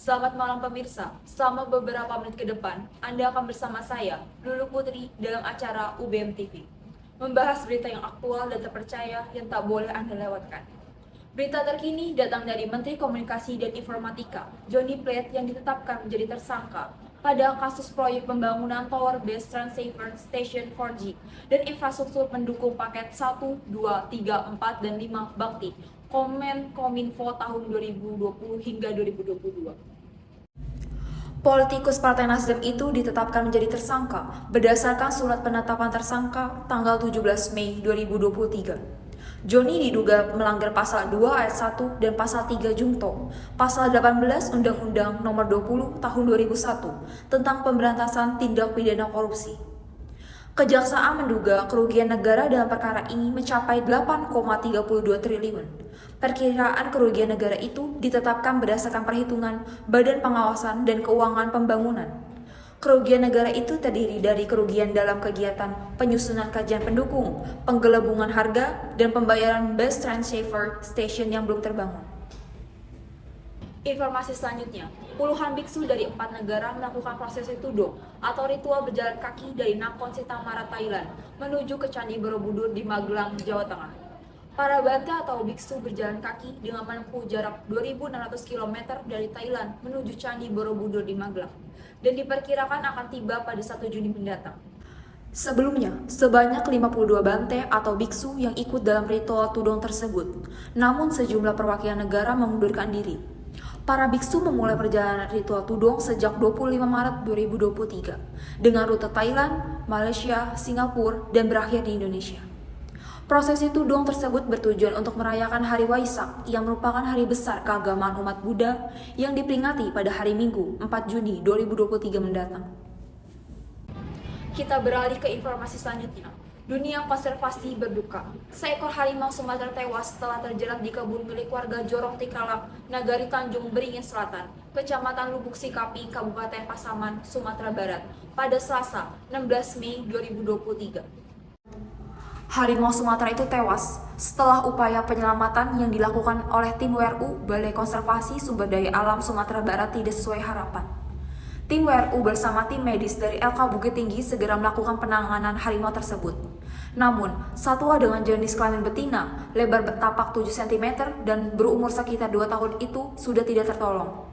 Selamat malam pemirsa, selama beberapa menit ke depan, Anda akan bersama saya, Lulu Putri, dalam acara UBM TV. Membahas berita yang aktual dan terpercaya yang tak boleh Anda lewatkan. Berita terkini datang dari Menteri Komunikasi dan Informatika, Johnny Plate yang ditetapkan menjadi tersangka pada kasus proyek pembangunan Tower Base Transceiver Station 4G dan infrastruktur pendukung paket 1, 2, 3, 4, dan 5 Bakti Kominfo tahun 2020 hingga 2022. Politikus Partai Nasdem itu ditetapkan menjadi tersangka berdasarkan surat penetapan tersangka tanggal 17 Mei 2023. Joni diduga melanggar pasal 2 ayat 1 dan pasal 3 Jungto, pasal 18 Undang-Undang Nomor 20 Tahun 2001 tentang pemberantasan tindak pidana korupsi. Kejaksaan menduga kerugian negara dalam perkara ini mencapai 8,32 triliun. Perkiraan kerugian negara itu ditetapkan berdasarkan perhitungan Badan Pengawasan dan Keuangan Pembangunan. Kerugian negara itu terdiri dari kerugian dalam kegiatan penyusunan kajian pendukung, penggelembungan harga, dan pembayaran base transceiver station yang belum terbangun. Informasi selanjutnya, puluhan biksu dari 4 negara melakukan prosesi tudong atau ritual berjalan kaki dari Nakhon Si Thammarat, Thailand menuju ke Candi Borobudur di Magelang, Jawa Tengah. Para bante atau biksu berjalan kaki dengan menempuh jarak 2.600 km dari Thailand menuju Candi Borobudur di Magelang dan diperkirakan akan tiba pada 1 Juni mendatang. Sebelumnya, sebanyak 52 bante atau biksu yang ikut dalam ritual tudong tersebut, namun sejumlah perwakilan negara mengundurkan diri. Para biksu memulai perjalanan ritual tudong sejak 25 Maret 2023 dengan rute Thailand, Malaysia, Singapura, dan berakhir di Indonesia. Prosesi tudong tersebut bertujuan untuk merayakan Hari Waisak yang merupakan hari besar keagamaan umat Buddha yang diperingati pada hari Minggu 4 Juni 2023 mendatang. Kita beralih ke informasi selanjutnya. Dunia konservasi berduka. Seekor harimau Sumatera tewas setelah terjerat di kebun milik warga Jorong Tikalak, Nagari Tanjung, Beringin Selatan, Kecamatan Lubuk Sikapi, Kabupaten Pasaman, Sumatera Barat, pada Selasa, 16 Mei 2023. Harimau Sumatera itu tewas setelah upaya penyelamatan yang dilakukan oleh tim WRU Balai Konservasi Sumber Daya Alam Sumatera Barat tidak sesuai harapan. Tim WRU bersama tim medis dari LK Bukit Tinggi segera melakukan penanganan harimau tersebut. Namun, satwa dengan jenis kelamin betina, lebar bertapak 7 cm dan berumur sekitar 2 tahun itu sudah tidak tertolong.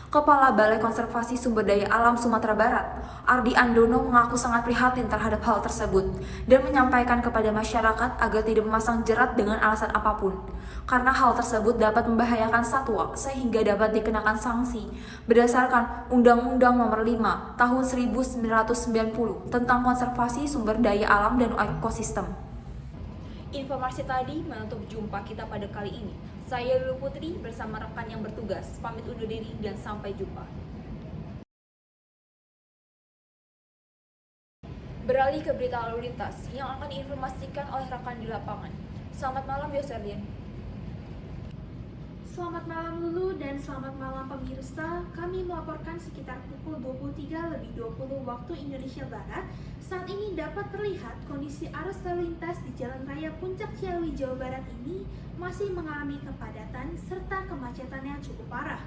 Kepala Balai Konservasi Sumber Daya Alam Sumatera Barat, Ardi Andono mengaku sangat prihatin terhadap hal tersebut dan menyampaikan kepada masyarakat agar tidak memasang jerat dengan alasan apapun, karena hal tersebut dapat membahayakan satwa sehingga dapat dikenakan sanksi berdasarkan Undang-Undang Nomor 5 Tahun 1990 tentang Konservasi Sumber Daya Alam dan Ekosistem. Informasi tadi menutup jumpa kita pada kali ini. Saya Lulu Putri bersama rekan yang bertugas, pamit undur diri dan sampai jumpa. Beralih ke berita lalu lintas yang akan diinformasikan oleh rekan di lapangan. Selamat malam Yoserlin. Selamat malam Lulu dan selamat malam pemirsa. Kami melaporkan sekitar pukul 23.20 waktu Indonesia Barat. Saat ini dapat terlihat kondisi arus lalu lintas di Jalan Raya Puncak Ciawi, Jawa Barat ini masih mengalami kepadatan serta kemacetan yang cukup parah.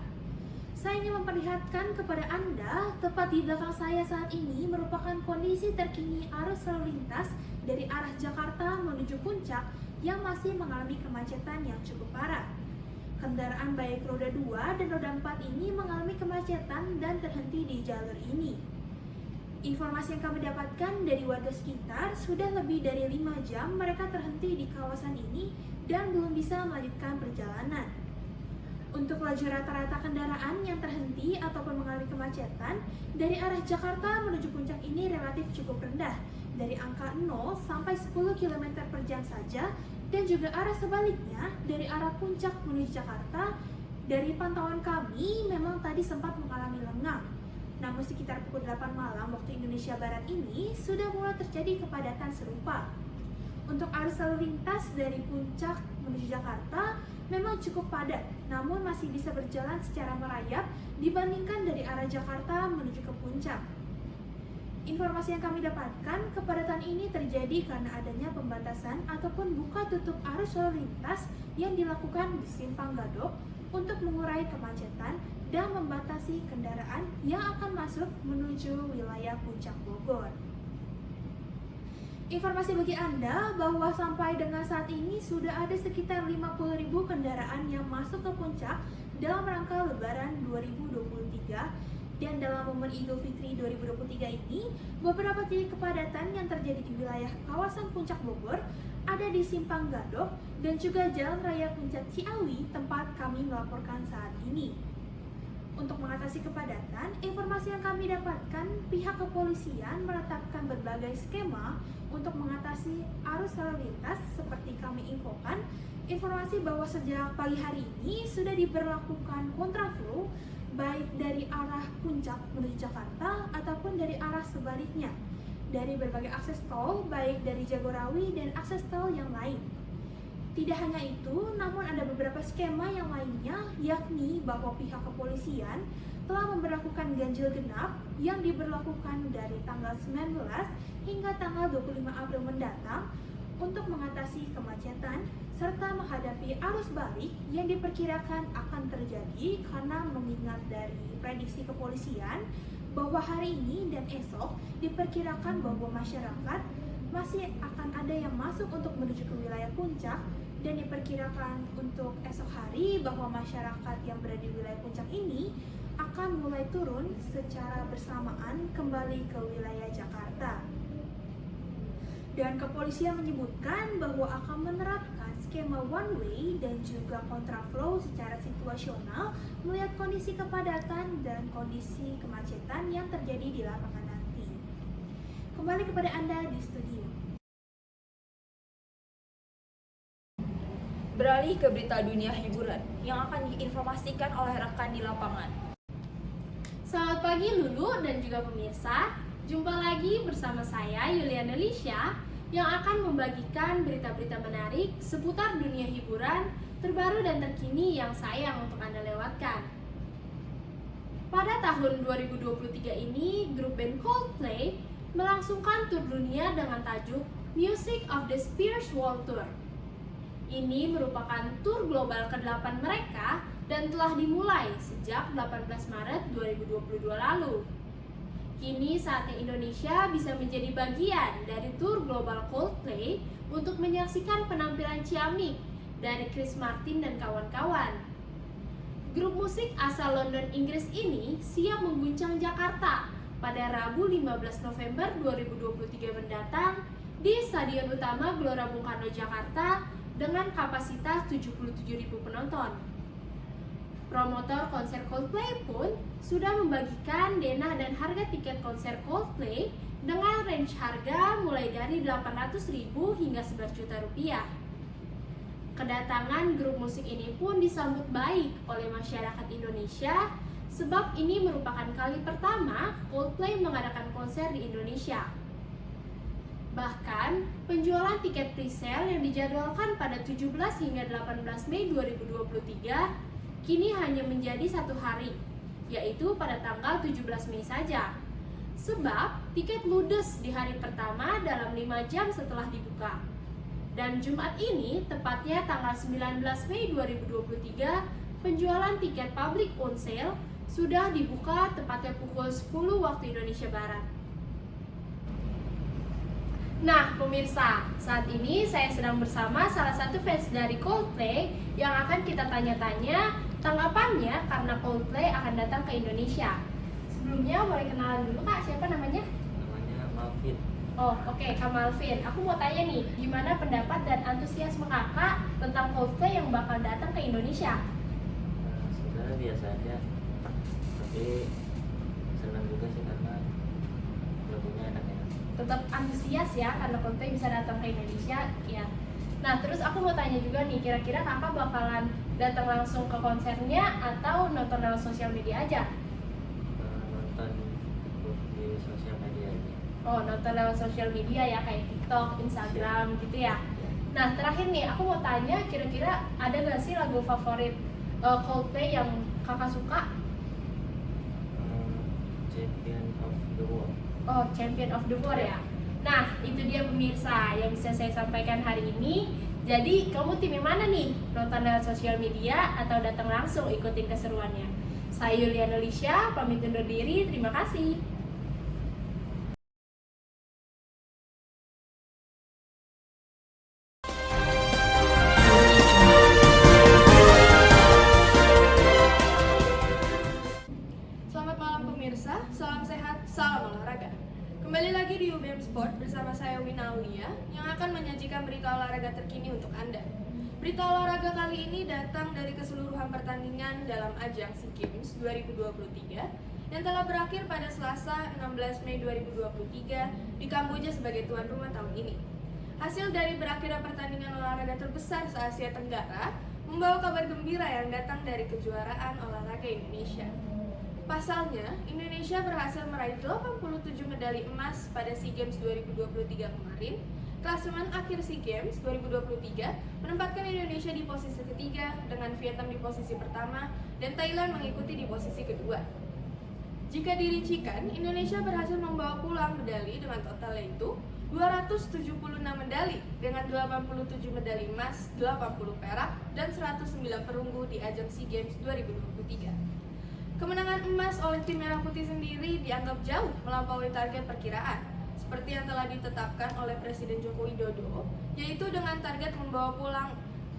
Saya ingin memperlihatkan kepada Anda, tepat di belakang saya saat ini merupakan kondisi terkini arus lalu lintas dari arah Jakarta menuju Puncak yang masih mengalami kemacetan yang cukup parah. Kendaraan baik roda 2 dan roda 4 ini mengalami kemacetan dan terhenti di jalur ini. Informasi yang kami dapatkan dari warga sekitar, sudah lebih dari 5 jam mereka terhenti di kawasan ini dan belum bisa melanjutkan perjalanan. Untuk laju rata-rata kendaraan yang terhenti ataupun mengalami kemacetan, dari arah Jakarta menuju Puncak ini relatif cukup rendah, dari angka 0 sampai 10 km per jam saja, dan juga arah sebaliknya dari arah Puncak menuju Jakarta, dari pantauan kami memang tadi sempat mengalami lengang. Namun sekitar pukul 8 malam waktu Indonesia Barat ini sudah mulai terjadi kepadatan serupa. Untuk arus lalu lintas dari Puncak menuju Jakarta memang cukup padat, namun masih bisa berjalan secara merayap dibandingkan dari arah Jakarta menuju ke Puncak. Informasi yang kami dapatkan, kepadatan ini terjadi karena adanya pembatasan ataupun buka tutup arus lalu lintas yang dilakukan di Simpang Gadok, untuk mengurai kemacetan dan membatasi kendaraan yang akan masuk menuju wilayah Puncak Bogor. Informasi bagi Anda bahwa sampai dengan saat ini sudah ada sekitar 50.000 kendaraan yang masuk ke puncak dalam rangka Lebaran 2023. Dan dalam momen Idul Fitri 2023 ini, beberapa titik kepadatan yang terjadi di wilayah kawasan Puncak Bogor ada di Simpang Gadok dan juga Jalan Raya Puncak Ciawi tempat kami melaporkan saat ini. Untuk mengatasi kepadatan, informasi yang kami dapatkan, pihak kepolisian menetapkan berbagai skema untuk mengatasi arus lalu lintas seperti kami infokan. Informasi bahwa sejak pagi hari ini sudah diberlakukan kontraflow baik dari arah Puncak menuju Jakarta ataupun dari arah sebaliknya dari berbagai akses tol baik dari Jagorawi dan akses tol yang lain. Tidak hanya itu, namun ada beberapa skema yang lainnya, yakni bahwa pihak kepolisian telah memberlakukan ganjil genap yang diberlakukan dari tanggal 19 hingga tanggal 25 April mendatang untuk mengatasi kemacetan serta menghadapi arus balik yang diperkirakan akan terjadi karena mengingat dari prediksi kepolisian bahwa hari ini dan esok diperkirakan bahwa masyarakat masih akan ada yang masuk untuk menuju ke wilayah puncak dan diperkirakan untuk esok hari bahwa masyarakat yang berada di wilayah puncak ini akan mulai turun secara bersamaan kembali ke wilayah Jakarta. Dan kepolisian menyebutkan bahwa akan menerapkan skema one way dan juga kontraflow secara situasional melihat kondisi kepadatan dan kondisi kemacetan yang terjadi di lapangan nanti. Kembali kepada Anda di studio. Beralih ke berita dunia hiburan yang akan diinformasikan oleh rekan di lapangan. Selamat pagi Lulu dan juga pemirsa. Jumpa lagi bersama saya Yuliana Lisha yang akan membagikan berita-berita menarik seputar dunia hiburan terbaru dan terkini yang sayang untuk Anda lewatkan. Pada tahun 2023 ini, grup band Coldplay melangsungkan tur dunia dengan tajuk Music of the Spheres World Tour. Ini merupakan tur global ke-8 mereka dan telah dimulai sejak 18 Maret 2022 lalu. Kini saatnya Indonesia bisa menjadi bagian dari tur global Coldplay untuk menyaksikan penampilan ciamik dari Chris Martin dan kawan-kawan. Grup musik asal London, Inggris ini siap mengguncang Jakarta pada Rabu 15 November 2023 mendatang di Stadion Utama Gelora Bung Karno, Jakarta dengan kapasitas 77.000 penonton. Promotor konser Coldplay pun sudah membagikan denah dan harga tiket konser Coldplay dengan range harga mulai dari 800.000 hingga 11 juta rupiah. Kedatangan grup musik ini pun disambut baik oleh masyarakat Indonesia sebab ini merupakan kali pertama Coldplay mengadakan konser di Indonesia. Bahkan, penjualan tiket presale yang dijadwalkan pada 17 hingga 18 Mei 2023 kini hanya menjadi 1 hari, yaitu pada tanggal 17 Mei saja. Sebab, tiket ludes di hari pertama dalam 5 jam setelah dibuka. Dan Jumat ini, tepatnya tanggal 19 Mei 2023, penjualan tiket public on sale sudah dibuka tepatnya pukul 10 waktu Indonesia Barat. Nah, pemirsa, saat ini saya sedang bersama salah satu fans dari Coldplay yang akan kita tanya-tanya tanggapannya karena Coldplay akan datang ke Indonesia. Sebelumnya boleh kenalan dulu Kak, siapa namanya? Namanya Malvin. Oh, oke, Kak Malvin. Aku mau tanya nih, gimana pendapat dan antusiasme Kakak tentang Coldplay yang bakal datang ke Indonesia? Sebenarnya biasa aja, tapi senang juga sih karena lagunya enak-enak. Tetap antusias ya karena Coldplay bisa datang ke Indonesia ya. Nah, terus aku mau tanya juga nih, kira-kira Kakak bakalan datang langsung ke konsernya atau nonton lewat sosial media aja? Nonton di sosial media aja. Oh, nonton lewat sosial media ya, kayak TikTok, Instagram gitu ya. Nah, terakhir nih, aku mau tanya, kira-kira ada gak sih lagu favorit Coldplay yang Kakak suka? Champion of the World. Oh, Champion of the World ya. Nah, itu dia pemirsa yang bisa saya sampaikan hari ini. Jadi, kamu tim yang mana nih? Nonton lewat sosial media atau datang langsung ikutin keseruannya? Saya Yuliana Lisha, pamit undur diri. Terima kasih. Selamat malam pemirsa, salam sehat, salam olahraga. Kembali lagi di UBM Sport bersama saya Wina Aulia yang akan menyajikan berita olahraga terkini untuk Anda. Berita olahraga kali ini datang dari keseluruhan pertandingan dalam ajang SEA Games 2023 yang telah berakhir pada Selasa 16 Mei 2023 di Kamboja sebagai tuan rumah tahun ini. Hasil dari berakhirnya pertandingan olahraga terbesar se-Asia Tenggara membawa kabar gembira yang datang dari kejuaraan olahraga Indonesia. Pasalnya, Indonesia berhasil meraih 87 medali emas pada SEA Games 2023 kemarin. Klasemen akhir SEA Games 2023 menempatkan Indonesia di posisi ketiga dengan Vietnam di posisi pertama dan Thailand mengikuti di posisi kedua. Jika dirincikan, Indonesia berhasil membawa pulang medali dengan total yaitu 276 medali dengan 87 medali emas, 80 perak, dan 109 perunggu di ajang SEA Games 2023. Kemenangan emas oleh tim Merah Putih sendiri dianggap jauh melampaui target perkiraan, seperti yang telah ditetapkan oleh Presiden Joko Widodo, yaitu dengan target membawa pulang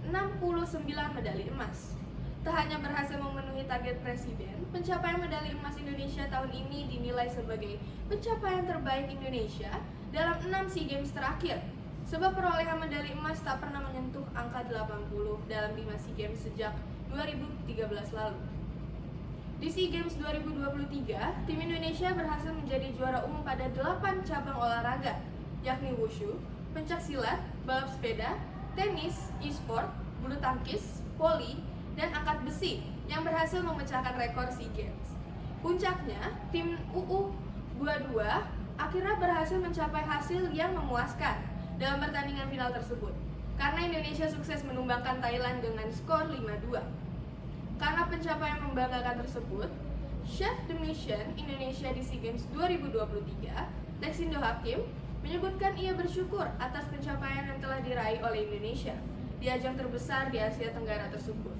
69 medali emas. Tak hanya berhasil memenuhi target Presiden, pencapaian medali emas Indonesia tahun ini dinilai sebagai pencapaian terbaik Indonesia dalam 6 SEA Games terakhir, sebab perolehan medali emas tak pernah menyentuh angka 80 dalam 5 SEA Games sejak 2013 lalu. Di SEA Games 2023, tim Indonesia berhasil menjadi juara umum pada 8 cabang olahraga, yakni wushu, pencaksilat, balap sepeda, tenis, e-sport, bulu tangkis, voli, dan angkat besi yang berhasil memecahkan rekor SEA Games. Puncaknya, tim UU22 akhirnya berhasil mencapai hasil yang memuaskan dalam pertandingan final tersebut, karena Indonesia sukses menumbangkan Thailand dengan skor 5-2. Karena pencapaian membanggakan tersebut, Chef de Mission Indonesia di SEA Games 2023, Lexindo Hakim, menyebutkan ia bersyukur atas pencapaian yang telah diraih oleh Indonesia di ajang terbesar di Asia Tenggara tersebut.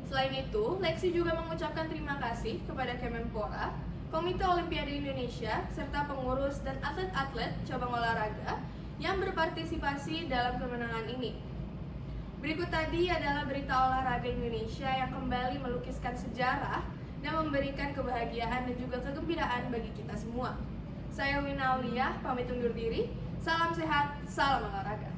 Selain itu, Lexi juga mengucapkan terima kasih kepada Kemenpora, Komite Olimpiade Indonesia, serta pengurus dan atlet-atlet cabang olahraga yang berpartisipasi dalam kemenangan ini. Berikut tadi adalah berita olahraga Indonesia yang kembali melukiskan sejarah dan memberikan kebahagiaan dan juga kegembiraan bagi kita semua. Saya Wina Aulia, pamit undur diri. Salam sehat, salam olahraga.